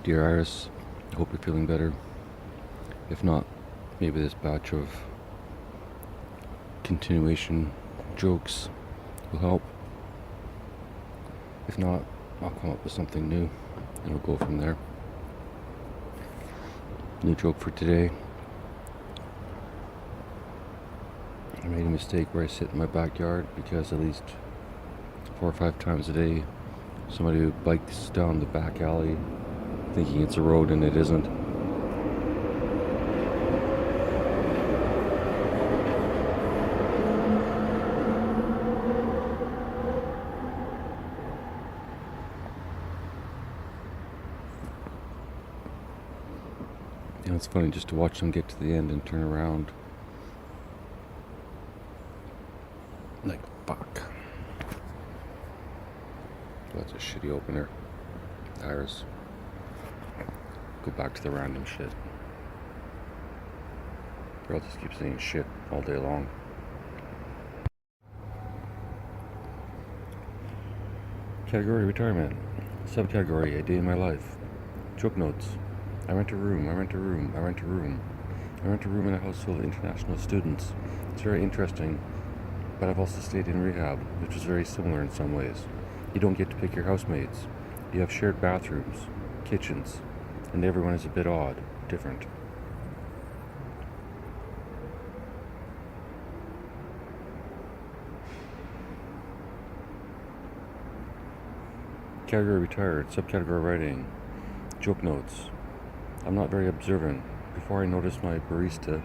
Dear Iris, I hope you're feeling better. If not, maybe this batch of continuation jokes will help. If not, I'll come up with something new and we'll go from there. New joke for today. I made a mistake where I sit in my backyard because at least 4 or 5 times a day somebody bikes down the back alley thinking it's a road and it isn't. And it's funny just to watch them get to the end and turn around. Like, fuck. That's a shitty opener. Iris. Go back to the random shit. Or I'll just keep saying shit all day long. Category retirement. Subcategory a day in my life. Joke notes. I rent a room. I rent a room in a house full of international students. It's very interesting, but I've also stayed in rehab, which is very similar in some ways. You don't get to pick your housemates. You have shared bathrooms, kitchens, and everyone is a bit odd, different. Category retired, subcategory writing. Joke notes. I'm not very observant. Before I noticed my barista,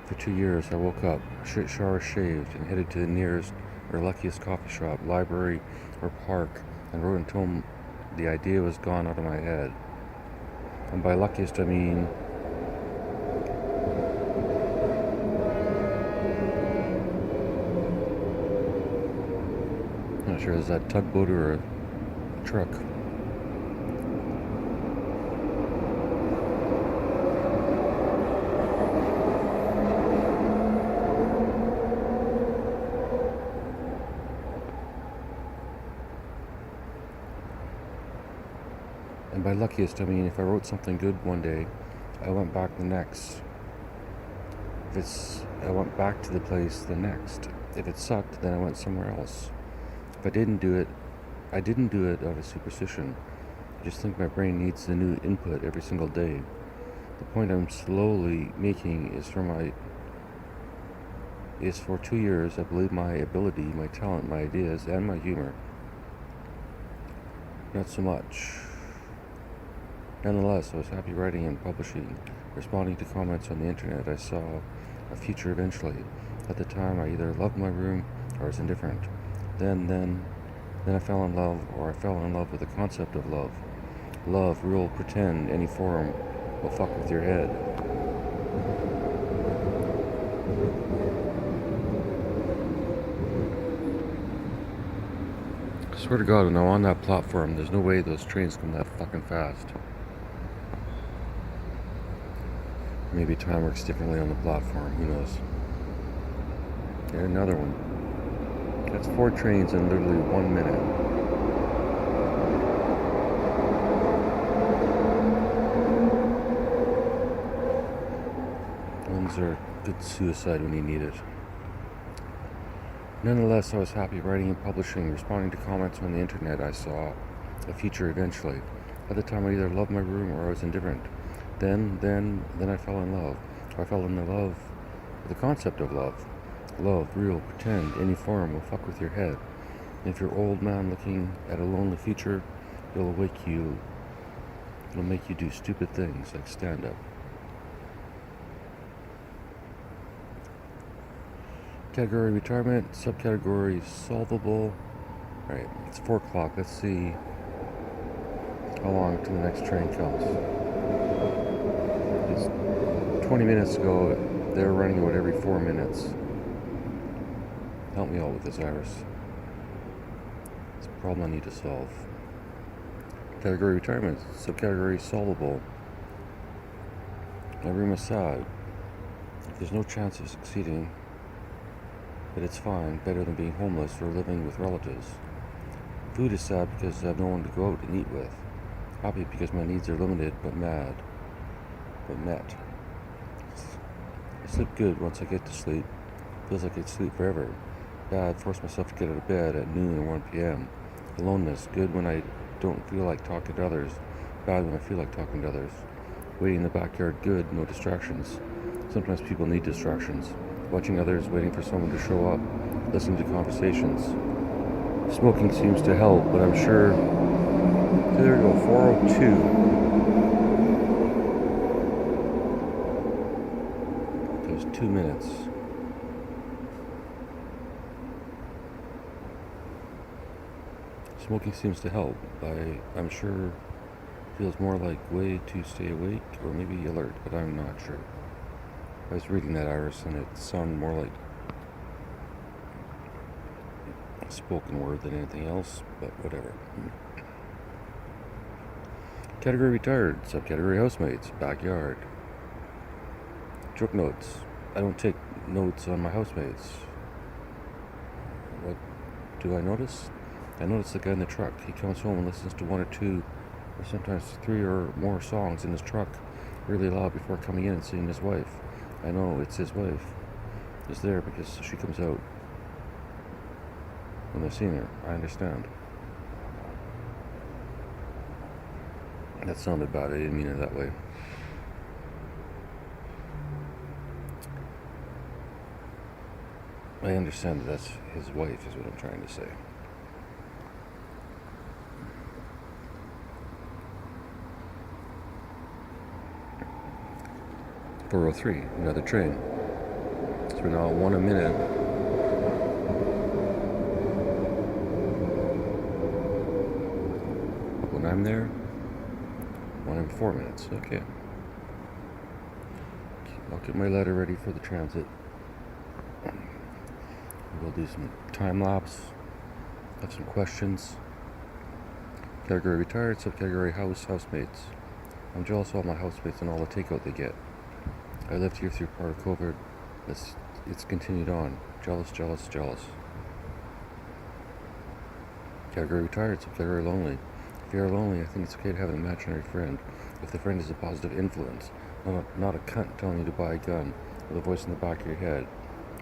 for 2 years I woke up, shower shaved, and headed to the nearest or luckiest coffee shop, library, or park, and wrote until the idea was gone out of my head. And by luckiest I mean I'm not sure, is that tugboat or a truck? And by luckiest, I mean if I wrote something good one day, I went back the next. I went back to the place the next. If it sucked, then I went somewhere else. If I didn't do it, I didn't do it out of superstition. I just think my brain needs the new input every single day. The point I'm slowly making is for 2 years I believe my ability, my talent, my ideas, and my humor. Not so much. Nonetheless, I was happy writing and publishing, responding to comments on the internet. I saw a future eventually. At the time, I either loved my room or was indifferent. Then I fell in love, or I fell in love with the concept of love. Love, real, pretend, any form will fuck with your head. I swear to God, when I'm on that platform, there's no way those trains come that fucking fast. Maybe time works differently on the platform, who knows. Yeah, another one. That's 4 trains in literally 1 minute. Ones are good suicide when you need it. Nonetheless, I was happy writing and publishing, responding to comments on the internet. I saw a future eventually. At the time, I either loved my room or I was indifferent. Then I fell in love. Or I fell in love with the concept of love. Love, real, pretend, any form will fuck with your head. And if you're old man looking at a lonely future, it'll make you do stupid things like stand up. Category retirement, subcategory solvable. Alright, it's 4 o'clock. Let's see how long till the next train comes. It's 20 minutes ago, they were running about every 4 minutes. Help me out with this, Iris. It's a problem I need to solve. Category retirement, subcategory solvable. My room is sad. There's no chance of succeeding, but it's fine, better than being homeless or living with relatives. Food is sad because I have no one to go out and eat with. Happy because my needs are limited but met. I sleep good once I get to sleep. Feels like I'd sleep forever. Bad, force myself to get out of bed at noon or 1 p.m. Aloneness, good when I don't feel like talking to others. Bad when I feel like talking to others. Waiting in the backyard, good, no distractions. Sometimes people need distractions. Watching others, waiting for someone to show up, listening to conversations. Smoking seems to help, but I'm sure. There we go, 4:02. There's 2 minutes. Smoking seems to help. I'm sure feels more like way to stay awake or maybe alert, but I'm not sure. I was reading that, Iris, and it sounded more like a spoken word than anything else, but whatever. Category retired, subcategory housemates, backyard. Joke notes. I don't take notes on my housemates. What do I notice? I notice the guy in the truck. He comes home and listens to 1 or 2 or sometimes 3 or more songs in his truck really loud before coming in and seeing his wife. I know it's his wife. Is there because she comes out when I've seen her. I understand. That sounded bad. I didn't mean it that way. I understand that that's his wife, is what I'm trying to say. .403, another train. So we're now at 1 a minute. When I'm there, 1 in 4 minutes. Okay. I'll get my letter ready for the transit. We'll do some time lapse. Have some questions. Category retired, subcategory housemates. I'm jealous of all my housemates and all the takeout they get. I lived here through part of COVID. It's continued on. Jealous. Category retired, subcategory lonely. If you're lonely, I think it's okay to have an imaginary friend. If the friend is a positive influence, not a cunt telling you to buy a gun with a voice in the back of your head.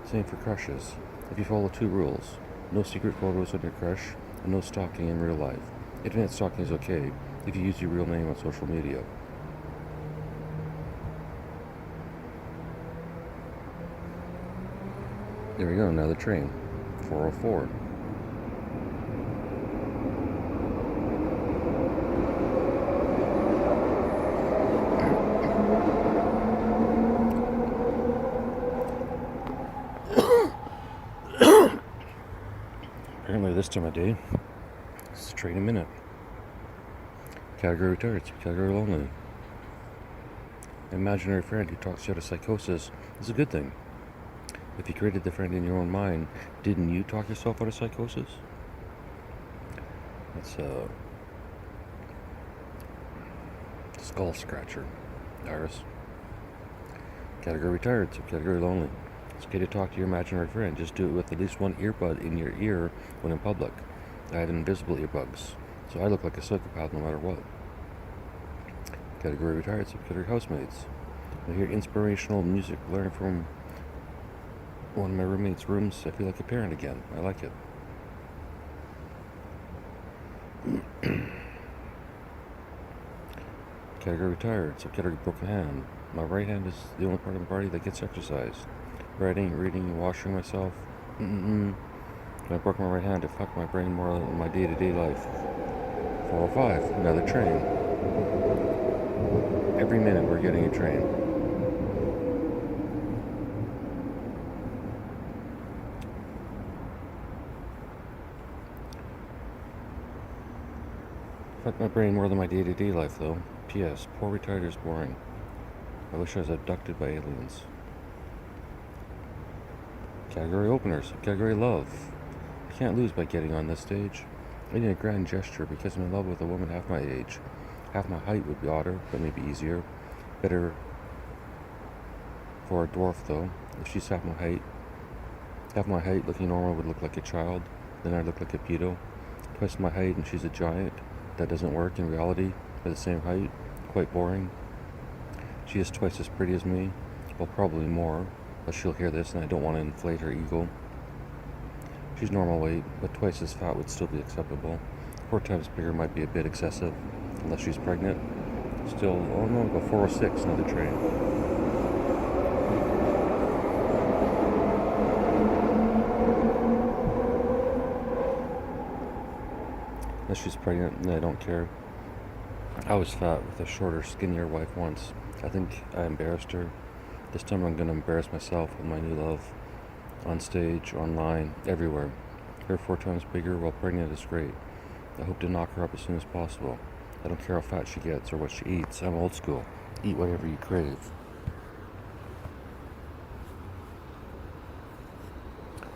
Same for crushes. If you follow 2 rules, no secret photos on your crush, and no stalking in real life. Internet stalking is okay if you use your real name on social media. There we go, another train. 4:04. Apparently this time of day, it's a train a minute. Category retired, category lonely. An imaginary friend who talks you out of psychosis is a good thing. If you created the friend in your own mind, didn't you talk yourself out of psychosis? That's a skull scratcher, Iris. Category retired, subcategory lonely. It's okay to talk to your imaginary friend. Just do it with at least 1 earbud in your ear when in public. I have invisible earbuds, so I look like a psychopath no matter what. Category retired, subcategory housemates. I hear inspirational music, learn from one of my roommate's rooms. I feel like a parent again. I like it. Category retired, subcategory broken hand. My right hand is the only part of my body that gets exercised. Writing, reading, washing myself. When I broke my right hand, it fucked my brain more than my day-to-day life. 4:05, another train. Every minute we're getting a train. Fucked my brain more than my day-to-day life, though. P.S. Poor retired is boring. I wish I was abducted by aliens. Category openers, category love. I can't lose by getting on this stage. I need a grand gesture because I'm in love with a woman half my age. Half my height would be odder, but maybe easier. Better for a dwarf, though. If she's half my height, looking normal would look like a child. Then I'd look like a pedo. Twice my height and she's a giant. That doesn't work in reality. We're the same height. Quite boring. She is twice as pretty as me. Well, probably more, but she'll hear this and I don't want to inflate her ego. She's normal weight, but twice as fat would still be acceptable. 4 times bigger might be a bit excessive, unless she's pregnant. Still, oh no, go 406, another train. Unless she's pregnant, and I don't care. I was fat with a shorter, skinnier wife once. I think I embarrassed her. This time I'm gonna embarrass myself with my new love. On stage, online, everywhere. Her 4 times bigger while pregnant is great. I hope to knock her up as soon as possible. I don't care how fat she gets or what she eats. I'm old school. Eat whatever you crave.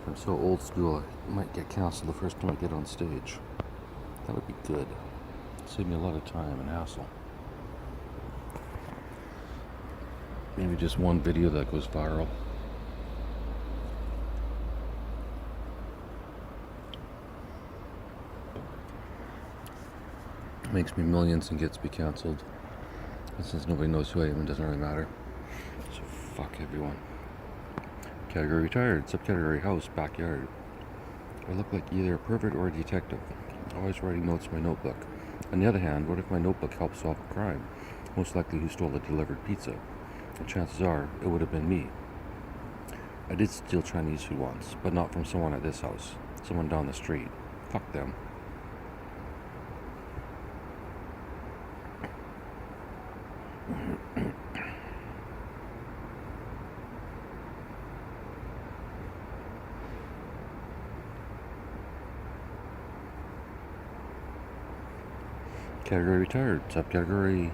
I'm so old school I might get canceled the first time I get on stage. That would be good. Save me a lot of time and hassle. Maybe just one video that goes viral. Makes me millions and gets me canceled. And since nobody knows who I am, it doesn't really matter. So fuck everyone. Category retired. Subcategory house, backyard. I look like either a pervert or a detective. Always writing notes in my notebook. On the other hand, what if my notebook helped solve a crime? Most likely who stole a delivered pizza. And chances are, it would have been me. I did steal Chinese food once, but not from someone at this house. Someone down the street. Fuck them. Category retired. Subcategory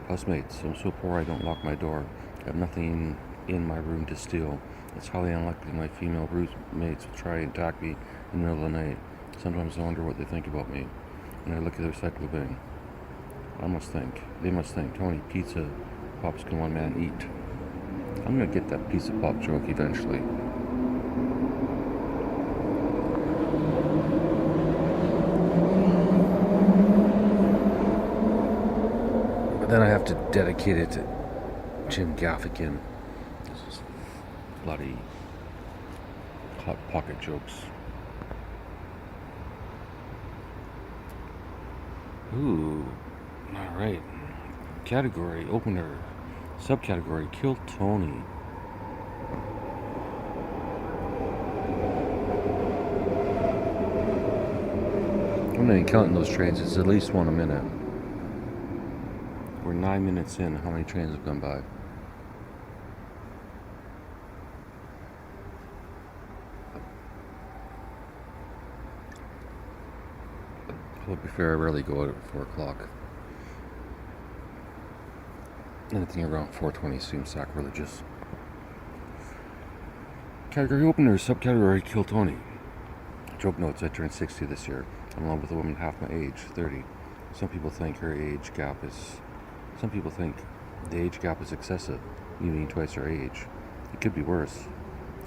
housemates. I'm so poor I don't lock my door. I have nothing in my room to steal. It's highly unlikely my female roommates will try and attack me in the middle of the night. Sometimes I wonder what they think about me. When I look at their recycle bin, they must think, Tony, pizza pops can one man eat. I'm gonna get that pizza pop joke eventually. But then I have to dedicate it to Jim Gaffigan. This is bloody hot pocket jokes. Ooh, alright. Category opener. Subcategory Kill Tony. I'm not even counting those trains, it's at least one a minute. We're 9 minutes in. How many trains have gone by? To be fair, I rarely go out at 4 o'clock. Anything around 4:20 seems sacrilegious. Category opener, subcategory Kill Tony. Joke notes, I turned 60 this year. I'm in love with a woman half my age, 30. Some people think the age gap is excessive, me being twice her age. It could be worse.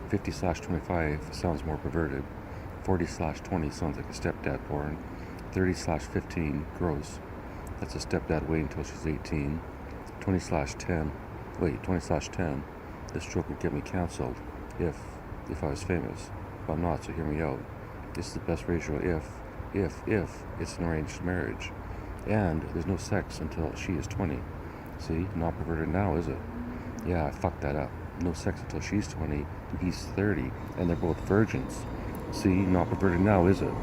50/25 sounds more perverted. 40/20 sounds like a stepdad porn. 30/15, gross. That's a stepdad waiting until she's 18. 20/10, this joke would get me cancelled if I was famous. But I'm not, so hear me out. This is the best ratio if it's an arranged marriage. And there's no sex until she is 20. See, not perverted now, is it? Yeah, I fucked that up. No sex until she's 20 and he's 30, and they're both virgins. See, not perverted now, is it?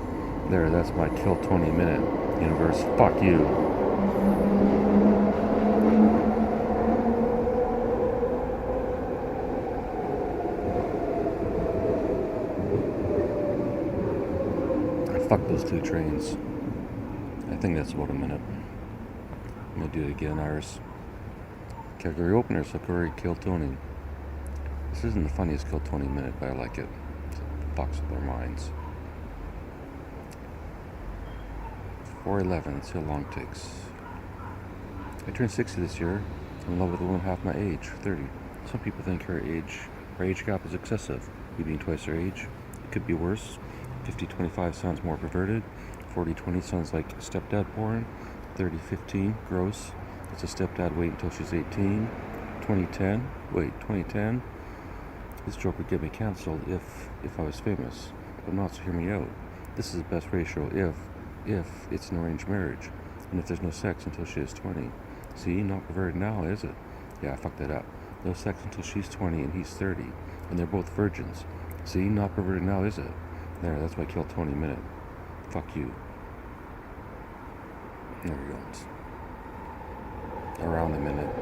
There, that's my Kill Tony minute. Universe, fuck you. Fuck those 2 trains. I think that's about a minute. I'm gonna do it again, Iris. Category opener, subcategory Kill Tony. This isn't the funniest Kill Tony minute, but I like it. It fucks with their minds. 4:11, let's see how long it takes. I turned 60 this year. I'm in love with a woman half my age, 30. Some people think her age gap is excessive. Me being twice her age. It could be worse. 50/25 sounds more perverted. 40/20 sounds like stepdad porn. 3015, gross. It's a stepdad wait until she's 18. 2010, this joke would get me cancelled if I was famous. But not, so hear me out. This is the best ratio if it's an arranged marriage, and if there's no sex until she is 20. See, not perverted now, is it? Yeah, I fucked that up. No sex until she's 20 and he's 30, and they're both virgins. See, not perverted now, is it? There, that's why I killed Tony a minute. Fuck you. There he goes. Around a minute.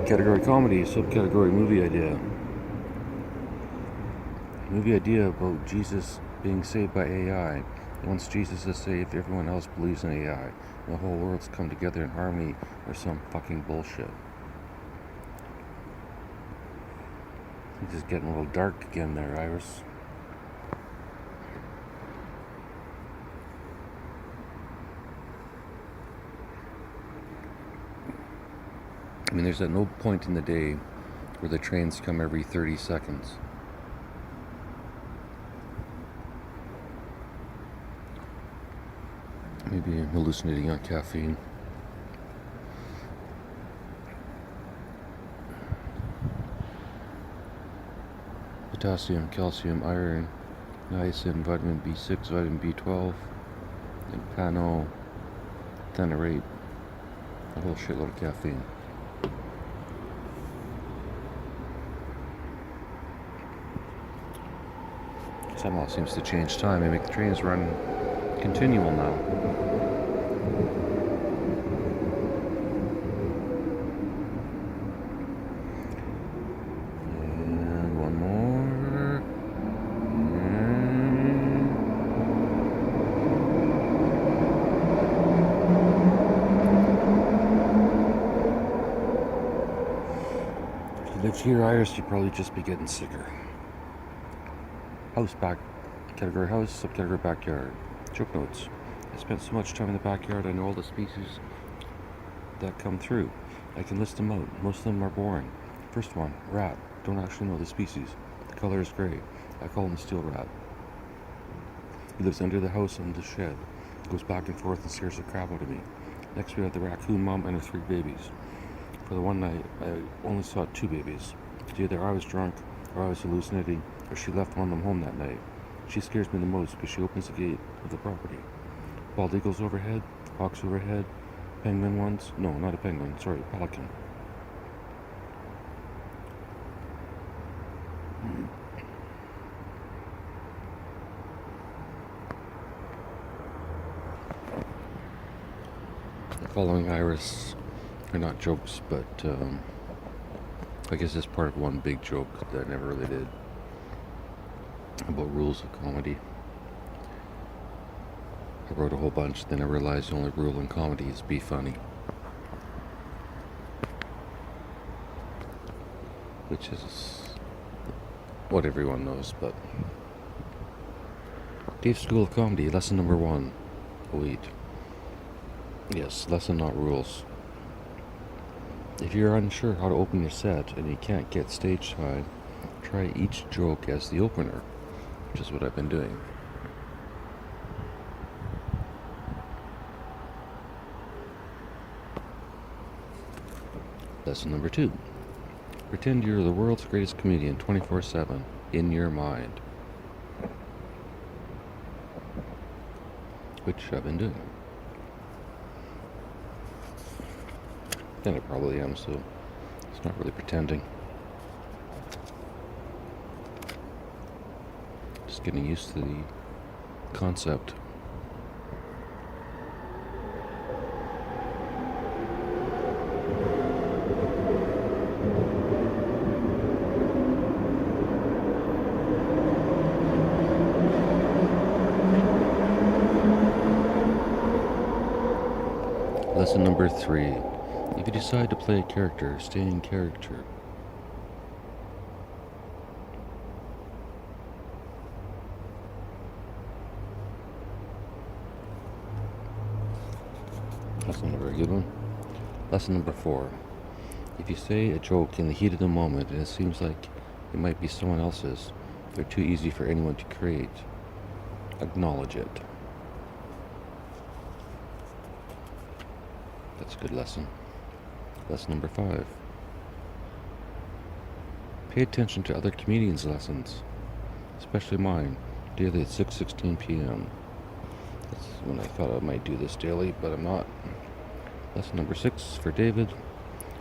Category comedy, subcategory movie idea. Movie idea about Jesus being saved by AI. Once Jesus is saved, everyone else believes in AI. And the whole world's come together in harmony or some fucking bullshit. It's just getting a little dark again there, Iris. I mean, there's at no point in the day where the trains come every 30 seconds. Maybe I'm hallucinating on caffeine. Potassium, calcium, iron, niacin, vitamin B6, vitamin B12, and pantothenate. A whole shitload of caffeine. Somehow seems to change time and make the trains run continual now. And one more. If you lived here, Iris, you'd probably just be getting sicker. House back, category house, subcategory backyard. Joke notes. I spent so much time in the backyard, I know all the species that come through. I can list them out. Most of them are boring. First one, rat. Don't actually know the species. The color is gray. I call him steel rat. He lives under the house and the shed. Goes back and forth and scares the crap out of me. Next we have the raccoon mom and her 3 babies. For the one night, I only saw 2 babies. Either I was drunk, or I was hallucinating, or she left one of them home that night. She scares me the most because she opens the gate of the property. Bald eagles overhead, hawks overhead, penguin ones. No, not a penguin, sorry, pelican. The following, Iris, are not jokes, but I guess it's part of one big joke that I never really did about rules of comedy. I wrote a whole bunch, then I realized the only rule in comedy is be funny. Which is what everyone knows, but... Dave's School of Comedy, lesson number 1. Oh wait. Yes, lesson not rules. If you're unsure how to open your set and you can't get stage time, try each joke as the opener, which is what I've been doing. Lesson number 2. Pretend you're the world's greatest comedian 24/7 in your mind. Which I've been doing. And I probably am, so it's not really pretending. Just getting used to the concept. Lesson number 3. If you decide to play a character, stay in character. That's not a very good one. Lesson number 4. If you say a joke in the heat of the moment and it seems like it might be someone else's, they're too easy for anyone to create. Acknowledge it. That's a good lesson. Lesson number 5. Pay attention to other comedians' lessons, especially mine, daily at 6:16 p.m. That's when I thought I might do this daily, but I'm not. Lesson number 6 for David.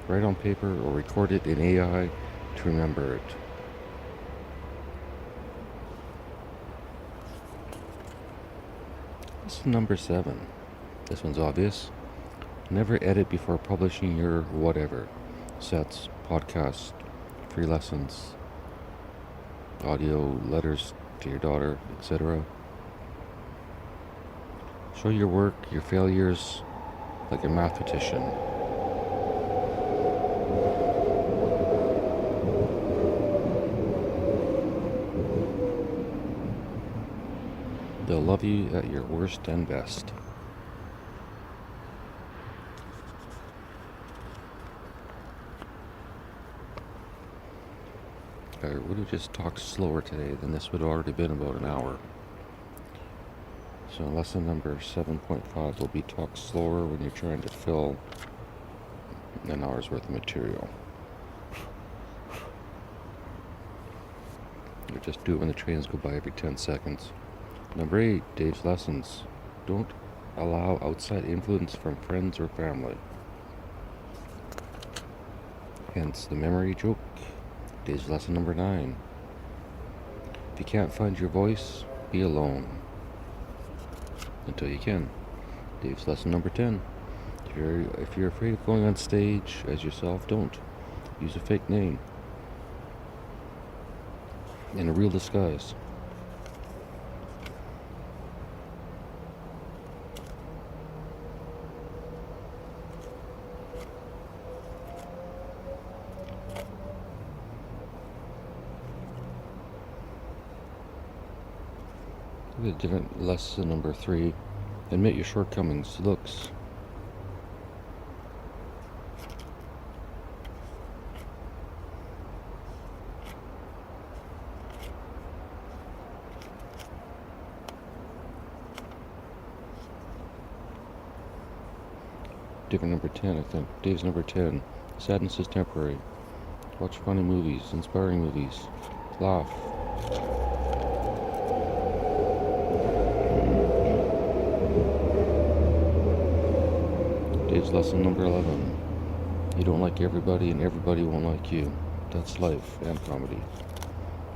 Write on paper or record it in AI to remember it. Lesson number 7. This one's obvious. Never edit before publishing your whatever. Sets, podcasts, free lessons, audio, letters to your daughter, etc. Show your work, your failures, like a mathematician. They'll love you at your worst and best. I would have just talked slower today, then this would have already been about an hour. So lesson number 7.5 will be talk slower when you're trying to fill an hour's worth of material. You just do it when the trains go by every 10 seconds. Number 8, Dave's lessons. Don't allow outside influence from friends or family. Hence the memory joke. Dave's lesson number 9. If you can't find your voice, be alone. Until you can. Dave's lesson number 10. If you're afraid of going on stage as yourself, don't. Use a fake name. In a real disguise. A different lesson number 3. Admit your shortcomings. Looks. Different number 10, I think. Dave's number 10. Sadness is temporary. Watch funny movies, inspiring movies. Laugh. Dave's lesson number 11. You don't like everybody and everybody won't like you. That's life and comedy.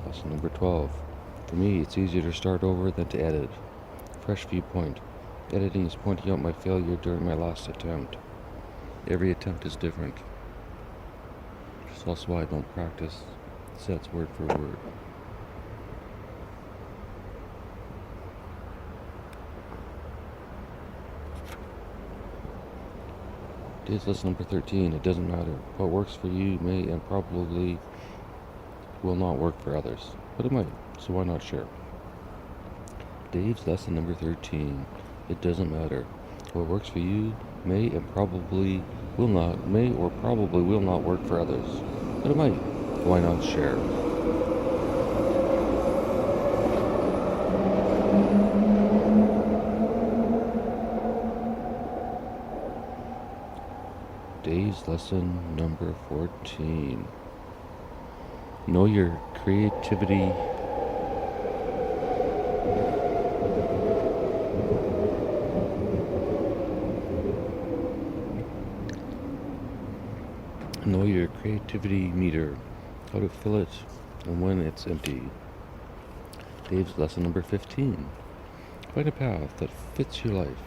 Lesson number 12. For me, it's easier to start over than to edit. Fresh viewpoint. Editing is pointing out my failure during my last attempt. Every attempt is different. That's also why I don't practice sets word for word. Dave's lesson number 13. It doesn't matter. What works for you may and probably will not work for others. But it might, so why not share? Dave's lesson number 13. It doesn't matter. What works for you may and probably will not, may or probably will not work for others. But it might. Why not share? Dave's lesson number 14. Know your creativity. Know your creativity meter, how to fill it and when it's empty. Dave's lesson number 15. Find a path that fits your life.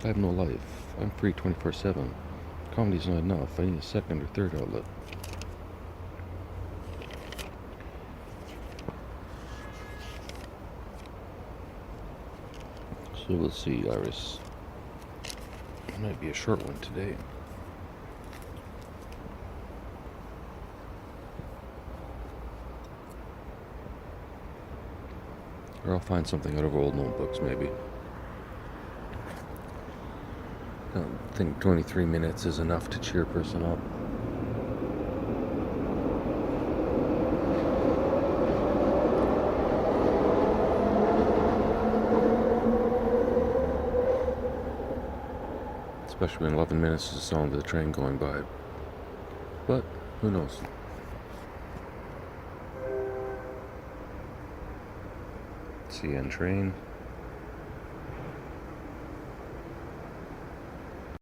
I have no life. I'm free 24/7. Comedy's not enough. I need a second or third outlet. So we'll see, Iris. It might be a short one today. Or I'll find something out of old notebooks, maybe. I don't think 23 minutes is enough to cheer a person up. especially when 11 minutes is the sound of the train going by. But who knows? CN train.